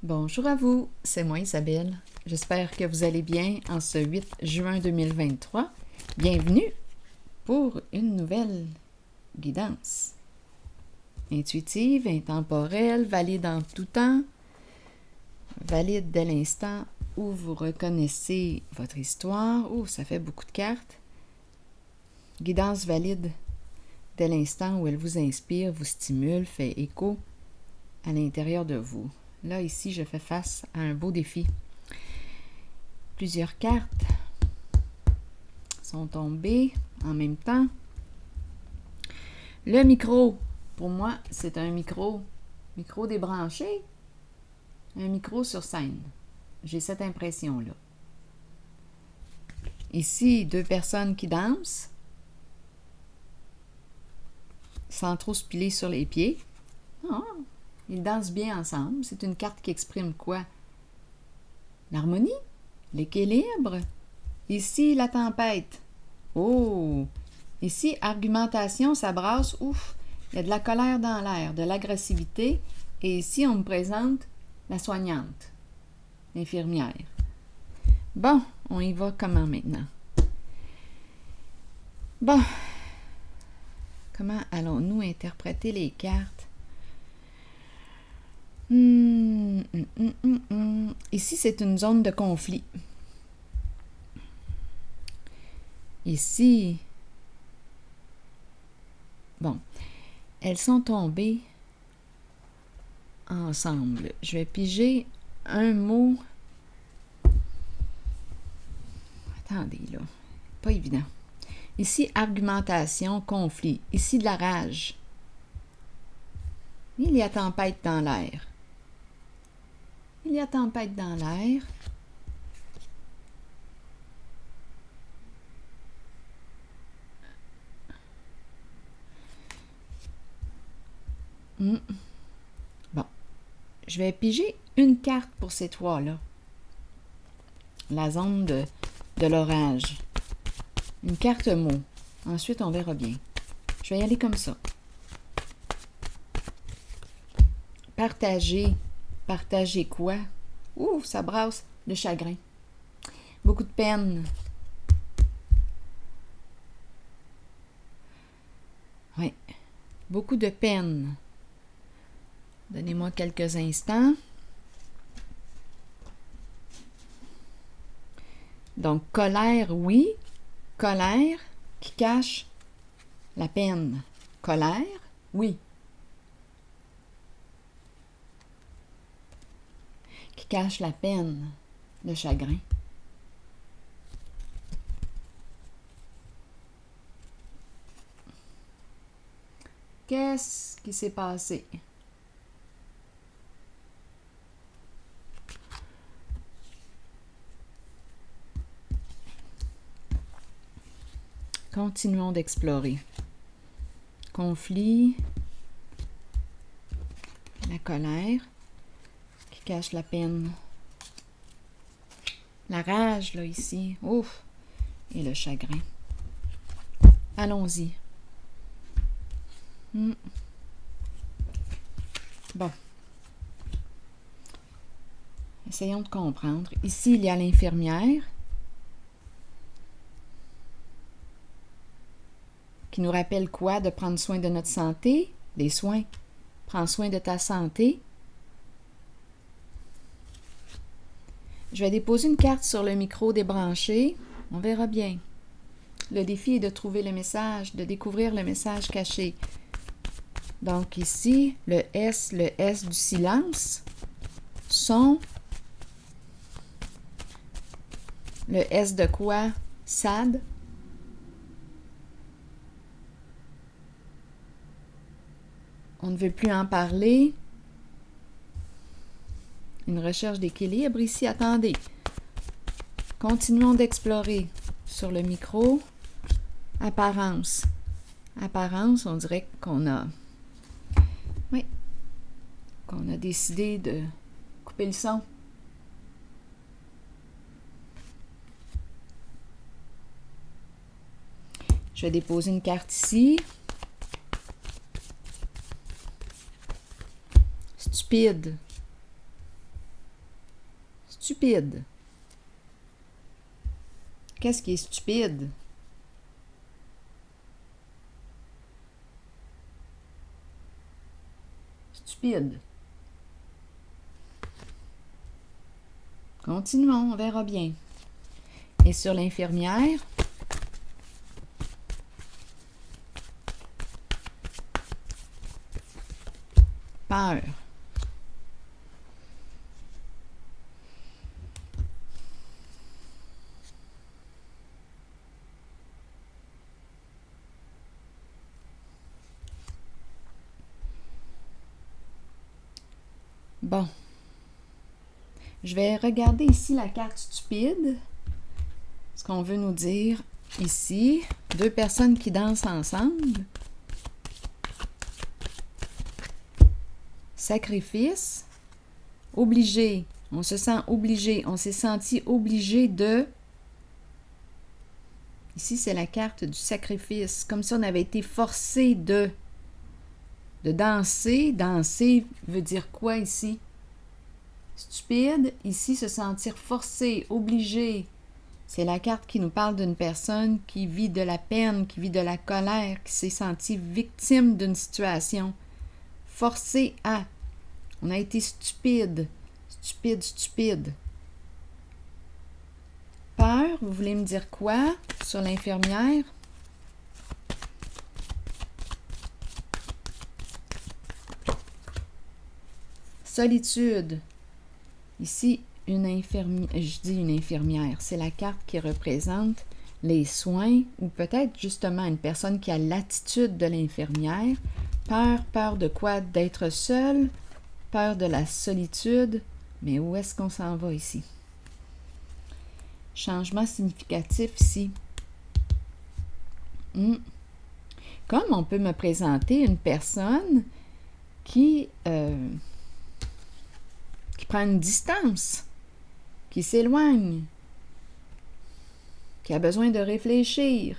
Bonjour à vous, c'est moi Isabelle. J'espère que vous allez bien en ce 8 juin 2023. Bienvenue pour une nouvelle guidance. Intuitive, intemporelle, valide en tout temps, valide dès l'instant où vous reconnaissez votre histoire. Oh, ça fait beaucoup de cartes. Guidance valide dès l'instant où elle vous inspire, vous stimule, fait écho à l'intérieur de vous. Là, ici, je fais face à un beau défi. Plusieurs cartes sont tombées en même temps. Le micro, pour moi, c'est un micro débranché, un micro sur scène. J'ai cette impression-là. Ici, deux personnes qui dansent, sans trop se piler sur les pieds. Oh, ils dansent bien ensemble. C'est une carte qui exprime quoi? L'harmonie, l'équilibre. Ici, la tempête. Oh! Ici, argumentation, ça brasse. Ouf! Il y a de la colère dans l'air, de l'agressivité. Et ici, on me présente la soignante, l'infirmière. Bon, on y va comment maintenant? Bon, comment allons-nous interpréter les cartes? Ici, c'est une zone de conflit. Ici, bon, elles sont tombées ensemble. Je vais piger un mot. Attendez, là, pas évident. Ici, argumentation, conflit. Ici, de la rage. Il y a tempête dans l'air. Il y a tempête dans l'air. Bon. Je vais piger une carte pour ces trois-là. La zone de l'orage. Une carte mot. Ensuite, on verra bien. Je vais y aller comme ça. Partager. Partager quoi? Ouh, ça brasse le chagrin. Beaucoup de peine. Oui. Beaucoup de peine. Donnez-moi quelques instants. Donc, colère, oui. Colère qui cache la peine. Colère, oui. Qui cache la peine, le chagrin. Qu'est-ce qui s'est passé? Continuons d'explorer. Conflit, la colère qui cache la peine, la rage, là, ici, ouf, et le chagrin. Allons-y. Bon. Essayons de comprendre. Ici, il y a l'infirmière qui nous rappelle quoi? De prendre soin de notre santé, des soins. Prends soin de ta santé. Je vais déposer une carte sur le micro débranché. On verra bien. Le défi est de trouver le message, de découvrir le message caché. Donc ici, le S du silence. Son. Le S de quoi? Sad. On ne veut plus en parler. Une recherche d'équilibre ici. Attendez. Continuons d'explorer sur le micro. Apparence. Apparence, on dirait qu'on a... Oui. Qu'on a décidé de couper le son. Je vais déposer une carte ici. Stupide. Stupide. Qu'est-ce qui est stupide? Stupide. Continuons, on verra bien. Et sur l'infirmière, peur. Bon. Je vais regarder ici la carte stupide. Ce qu'on veut nous dire ici. Deux personnes qui dansent ensemble. Sacrifice. Obligé. On se sent obligé. On s'est senti obligé de... Ici, c'est la carte du sacrifice. Comme si on avait été forcé de danser. Danser veut dire quoi ici? Stupide, ici, se sentir forcé, obligé. C'est la carte qui nous parle d'une personne qui vit de la peine, qui vit de la colère, qui s'est sentie victime d'une situation. Forcé à. On a été stupide. Stupide, stupide. Peur, vous voulez me dire quoi sur l'infirmière? Solitude. Ici, une infirmière. C'est la carte qui représente les soins ou peut-être justement une personne qui a l'attitude de l'infirmière. Peur de quoi? D'être seule, peur de la solitude. Mais où est-ce qu'on s'en va ici? Changement significatif ici. Comme on peut me présenter une personne qui prend une distance, qui s'éloigne, qui a besoin de réfléchir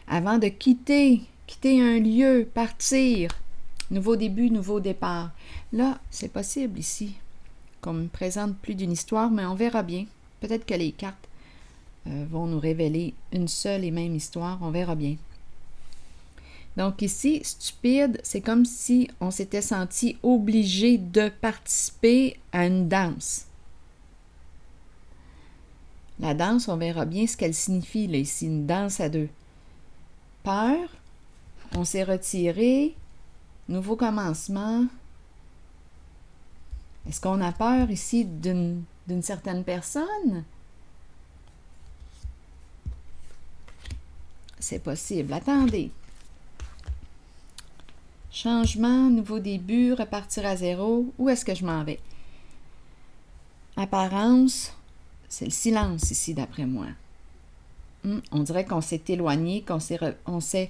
avant de quitter un lieu, partir, nouveau début, nouveau départ. Là, c'est possible ici qu'on me présente plus d'une histoire, mais on verra bien. Peut-être que les cartes vont nous révéler une seule et même histoire, on verra bien. Donc ici, stupide, c'est comme si on s'était senti obligé de participer à une danse. La danse, on verra bien ce qu'elle signifie, là, ici, une danse à deux. Peur, on s'est retiré, nouveau commencement. Est-ce qu'on a peur ici d'une certaine personne? C'est possible. Attendez. Changement, nouveau début, repartir à zéro. Où est-ce que je m'en vais? Apparence, c'est le silence ici, d'après moi. On dirait qu'on s'est éloigné, il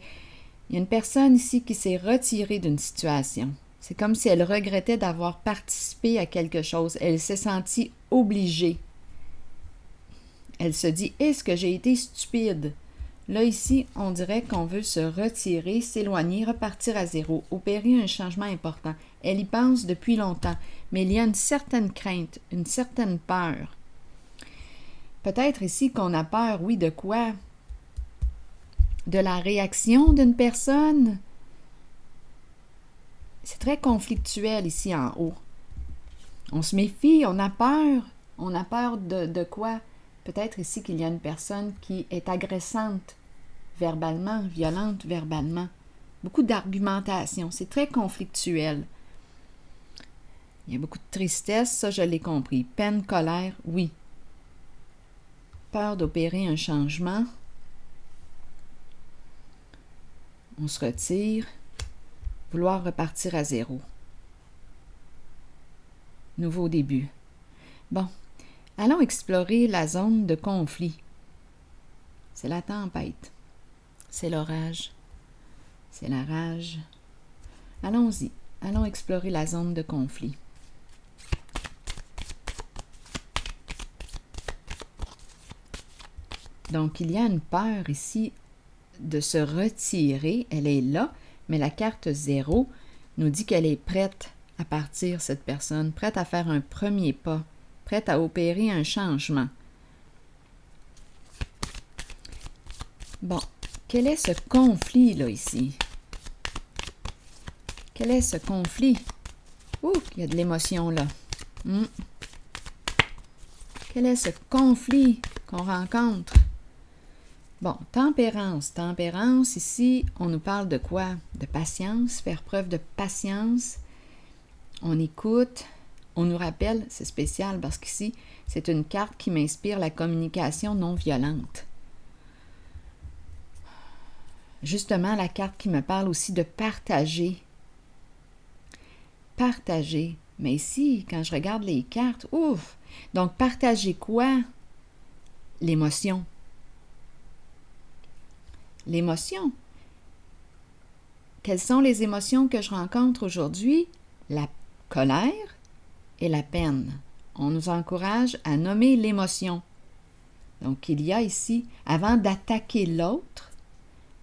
y a une personne ici qui s'est retirée d'une situation. C'est comme si elle regrettait d'avoir participé à quelque chose. Elle s'est sentie obligée. Elle se dit, est-ce que j'ai été stupide? Là, ici, on dirait qu'on veut se retirer, s'éloigner, repartir à zéro, opérer un changement important. Elle y pense depuis longtemps, mais il y a une certaine crainte, une certaine peur. Peut-être ici qu'on a peur, oui, de quoi? De la réaction d'une personne? C'est très conflictuel ici en haut. On se méfie, on a peur. On a peur de quoi? Peut-être ici qu'il y a une personne qui est agressante verbalement, violente verbalement. Beaucoup d'argumentation. C'est très conflictuel. Il y a beaucoup de tristesse, ça je l'ai compris. Peine, colère, oui. Peur d'opérer un changement. On se retire. Vouloir repartir à zéro. Nouveau début. Bon. Allons explorer la zone de conflit. C'est la tempête. C'est l'orage. C'est la rage. Allons-y. Allons explorer la zone de conflit. Donc, il y a une peur ici de se retirer. Elle est là, mais la carte 0 nous dit qu'elle est prête à partir, cette personne, prête à faire un premier pas, prête à opérer un changement. Bon, quel est ce conflit, là, ici? Quel est ce conflit? Ouh, il y a de l'émotion, là. Quel est ce conflit qu'on rencontre? Bon, tempérance. Tempérance, ici, on nous parle de quoi? De patience, faire preuve de patience. On écoute, on nous rappelle, c'est spécial parce qu'ici, c'est une carte qui m'inspire la communication non violente. Justement, la carte qui me parle aussi de partager. Partager. Mais ici, quand je regarde les cartes, ouf! Donc, partager quoi? L'émotion. L'émotion. Quelles sont les émotions que je rencontre aujourd'hui? La colère et la peine. On nous encourage à nommer l'émotion. Donc, il y a ici, avant d'attaquer l'autre,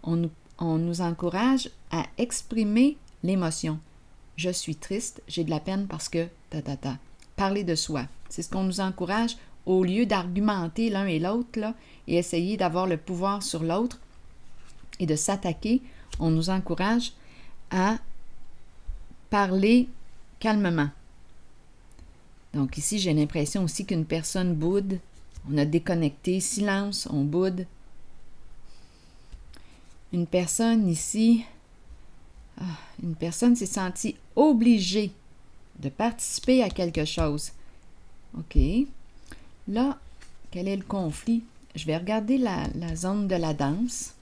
on nous encourage à exprimer l'émotion. Je suis triste, j'ai de la peine parce que... Parler de soi. C'est ce qu'on nous encourage au lieu d'argumenter l'un et l'autre là, et essayer d'avoir le pouvoir sur l'autre et de s'attaquer. On nous encourage à parler calmement. Donc ici, j'ai l'impression aussi qu'une personne boude. On a déconnecté, silence, on boude. Une personne ici, une personne s'est sentie obligée de participer à quelque chose. OK. Là, quel est le conflit? Je vais regarder la zone de la danse.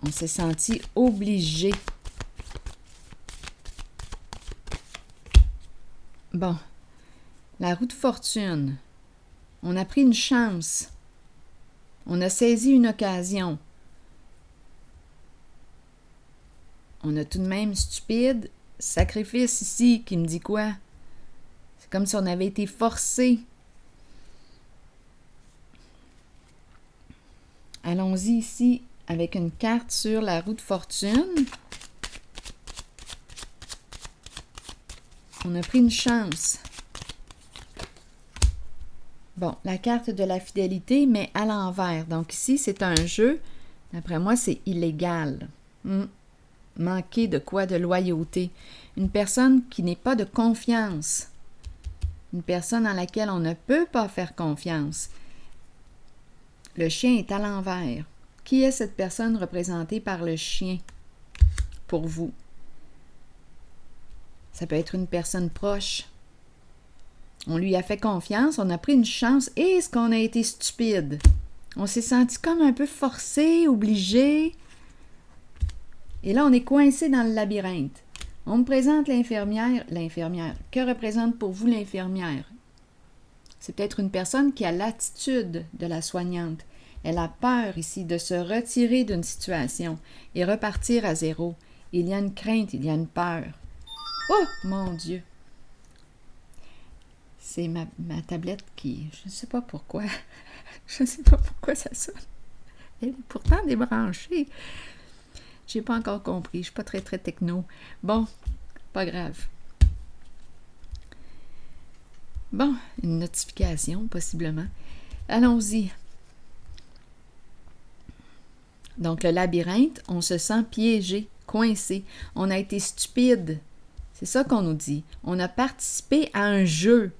On s'est senti obligé. Bon, la roue de fortune. On a pris une chance. On a saisi une occasion. On a tout de même stupide. Sacrifice ici qui me dit quoi? C'est comme si on avait été forcé. Allons-y ici avec une carte sur la roue de fortune. On a pris une chance. Bon, la carte de la fidélité, mais à l'envers. Donc ici, c'est un jeu. D'après moi, c'est illégal. Manquer de quoi? De loyauté. Une personne qui n'est pas de confiance. Une personne en laquelle on ne peut pas faire confiance. Le chien est à l'envers. Qui est cette personne représentée par le chien pour vous? Ça peut être une personne proche. On lui a fait confiance, on a pris une chance. Et est-ce qu'on a été stupide? On s'est senti comme un peu forcé, obligé. Et là, on est coincé dans le labyrinthe. On me présente l'infirmière. L'infirmière. Que représente pour vous l'infirmière? C'est peut-être une personne qui a l'attitude de la soignante. Elle a peur ici de se retirer d'une situation et repartir à zéro. Il y a une crainte, il y a une peur. Oh, mon Dieu! C'est ma tablette qui... Je ne sais pas pourquoi. Je ne sais pas pourquoi ça sonne. Elle est pourtant débranchée. Je n'ai pas encore compris. Je ne suis pas très, très techno. Bon, pas grave. Bon, une notification, possiblement. Allons-y. Donc, le labyrinthe, on se sent piégé, coincé. On a été stupide. C'est ça qu'on nous dit. On a participé à un jeu.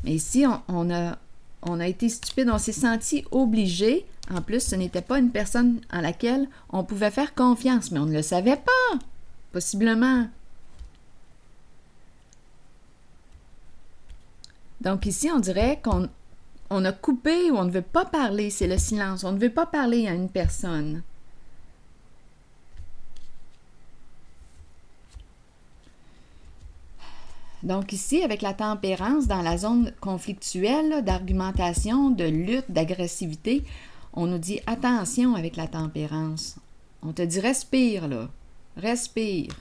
Mais ici, on a été stupide. On s'est senti obligé. En plus, ce n'était pas une personne en laquelle on pouvait faire confiance. Mais on ne le savait pas. Possiblement. Donc ici, on dirait qu'on a coupé ou on ne veut pas parler. C'est le silence. On ne veut pas parler à une personne. Donc ici, avec la tempérance, dans la zone conflictuelle, d'argumentation, de lutte, d'agressivité, on nous dit attention avec la tempérance. On te dit respire, là. Respire.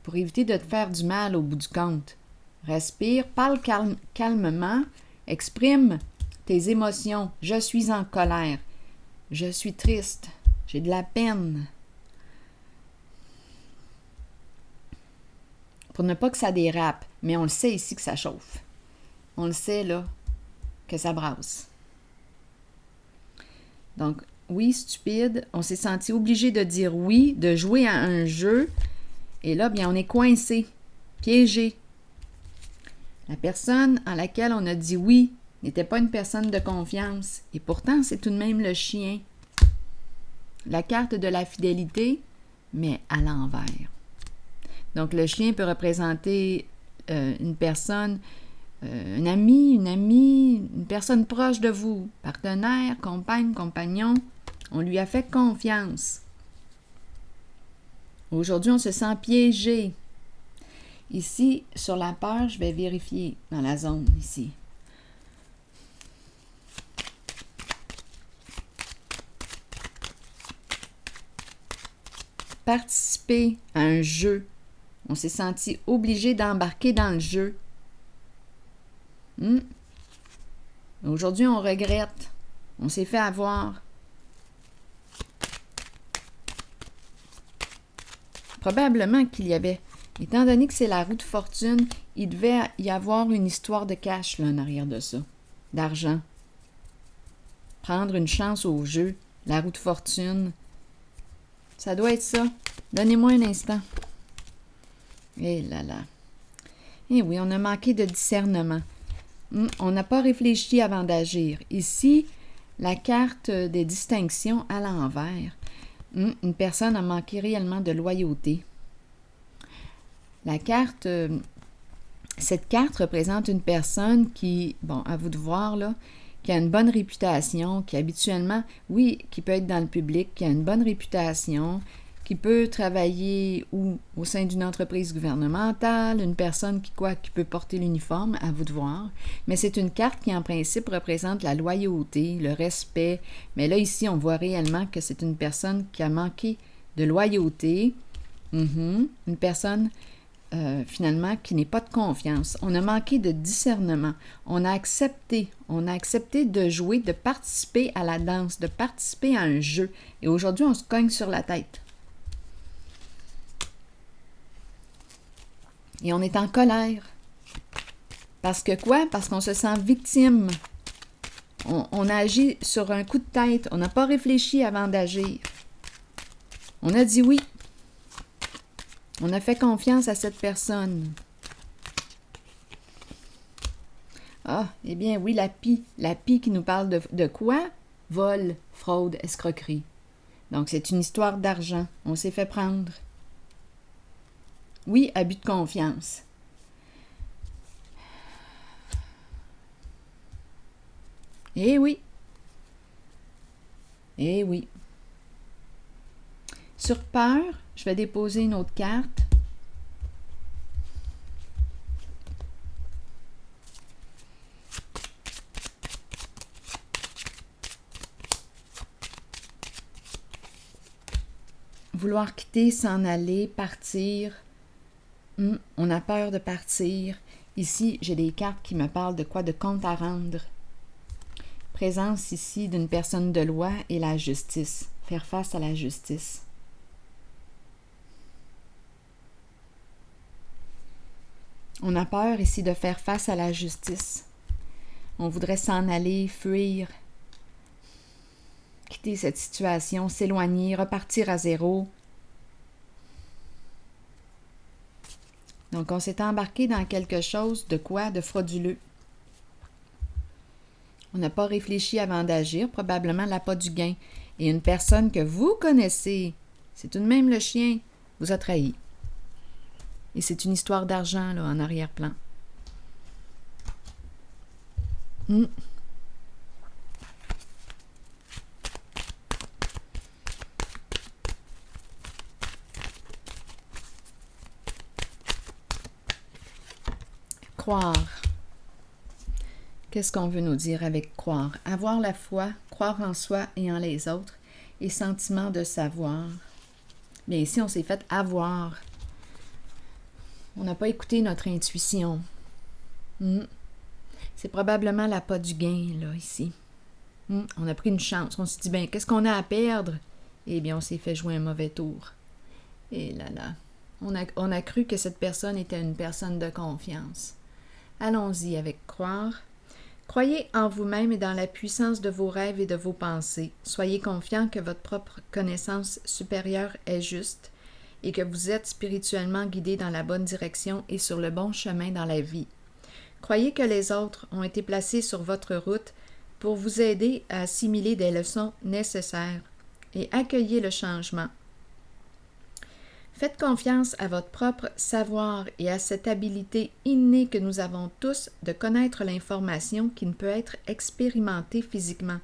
Pour éviter de te faire du mal au bout du compte. Respire, parle calmement, exprime tes émotions. Je suis en colère. Je suis triste. J'ai de la peine. Pour ne pas que ça dérape, mais on le sait ici que ça chauffe. On le sait, là, que ça brasse. Donc, oui, stupide, on s'est senti obligé de dire oui, de jouer à un jeu, et là, bien, on est coincé, piégé. La personne à laquelle on a dit oui n'était pas une personne de confiance, et pourtant, c'est tout de même le chien. La carte de la fidélité, mais à l'envers. Donc, le chien peut représenter une personne, un ami, une personne proche de vous, partenaire, compagne, compagnon. On lui a fait confiance. Aujourd'hui, on se sent piégé. Ici, sur la peur, je vais vérifier dans la zone, ici. Participer à un jeu. On s'est senti obligé d'embarquer dans le jeu. Aujourd'hui, on regrette. On s'est fait avoir. Probablement qu'il y avait, étant donné que c'est la roue de fortune, il devait y avoir une histoire de cash là, en arrière de ça, d'argent. Prendre une chance au jeu, la roue de fortune, ça doit être ça. Donnez-moi un instant. Eh là là. Eh oui, on a manqué de discernement. On n'a pas réfléchi avant d'agir. Ici, la carte des distinctions à l'envers. Une personne a manqué réellement de loyauté. La carte, cette carte représente une personne qui, bon, à vous de voir, là, qui a une bonne réputation, qui habituellement, oui, qui peut être dans le public, qui a une bonne réputation, qui peut travailler ou au sein d'une entreprise gouvernementale, une personne qui peut porter l'uniforme, à vous de voir. Mais c'est une carte qui, en principe, représente la loyauté, le respect. Mais là, ici, on voit réellement que c'est une personne qui a manqué de loyauté. Une personne, finalement, qui n'est pas de confiance. On a manqué de discernement. On a accepté de jouer, de participer à la danse, de participer à un jeu. Et aujourd'hui, on se cogne sur la tête. Et on est en colère. Parce que quoi? Parce qu'on se sent victime. On a agi sur un coup de tête. On n'a pas réfléchi avant d'agir. On a dit oui. On a fait confiance à cette personne. Ah, eh bien oui, la pie. La pie qui nous parle de quoi? Vol, fraude, escroquerie. Donc c'est une histoire d'argent. On s'est fait prendre. Oui, abus de confiance. Eh oui. Eh oui. Sur peur, je vais déposer une autre carte. Vouloir quitter, s'en aller, partir. On a peur de partir. Ici, j'ai des cartes qui me parlent de quoi? De compte à rendre. Présence ici d'une personne de loi et la justice. Faire face à la justice. On a peur ici de faire face à la justice. On voudrait s'en aller, fuir, quitter cette situation, s'éloigner, repartir à zéro. Donc, on s'est embarqué dans quelque chose de quoi? De frauduleux. On n'a pas réfléchi avant d'agir, probablement l'appât du gain. Et une personne que vous connaissez, c'est tout de même le chien, vous a trahi. Et c'est une histoire d'argent, là, en arrière-plan. Croire. Qu'est-ce qu'on veut nous dire avec croire? Avoir la foi, croire en soi et en les autres, et sentiment de savoir. Bien ici, on s'est fait avoir. On n'a pas écouté notre intuition. C'est probablement l'appât du gain, là, ici. On a pris une chance. On s'est dit, ben, qu'est-ce qu'on a à perdre? Eh bien, on s'est fait jouer un mauvais tour. Et là là, on a cru que cette personne était une personne de confiance. Allons-y avec croire. Croyez en vous-même et dans la puissance de vos rêves et de vos pensées. Soyez confiant que votre propre connaissance supérieure est juste et que vous êtes spirituellement guidé dans la bonne direction et sur le bon chemin dans la vie. Croyez que les autres ont été placés sur votre route pour vous aider à assimiler des leçons nécessaires et accueillez le changement. Faites confiance à votre propre savoir et à cette habilité innée que nous avons tous de connaître l'information qui ne peut être expérimentée physiquement.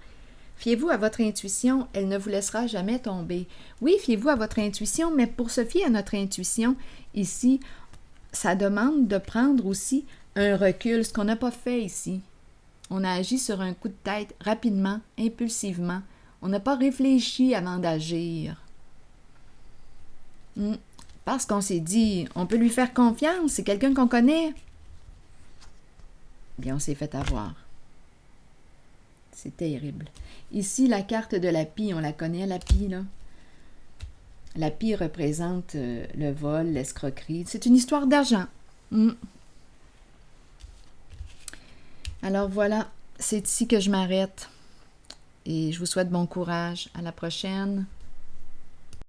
Fiez-vous à votre intuition, elle ne vous laissera jamais tomber. Oui, fiez-vous à votre intuition, mais pour se fier à notre intuition, ici, ça demande de prendre aussi un recul, ce qu'on n'a pas fait ici. On a agi sur un coup de tête, rapidement, impulsivement. On n'a pas réfléchi avant d'agir. Parce qu'on s'est dit, on peut lui faire confiance, c'est quelqu'un qu'on connaît. Bien, on s'est fait avoir. C'est terrible. Ici, la carte de la pie, on la connaît, la pie, là. La pie représente le vol, l'escroquerie. C'est une histoire d'argent. Alors voilà, c'est ici que je m'arrête. Et je vous souhaite bon courage. À la prochaine.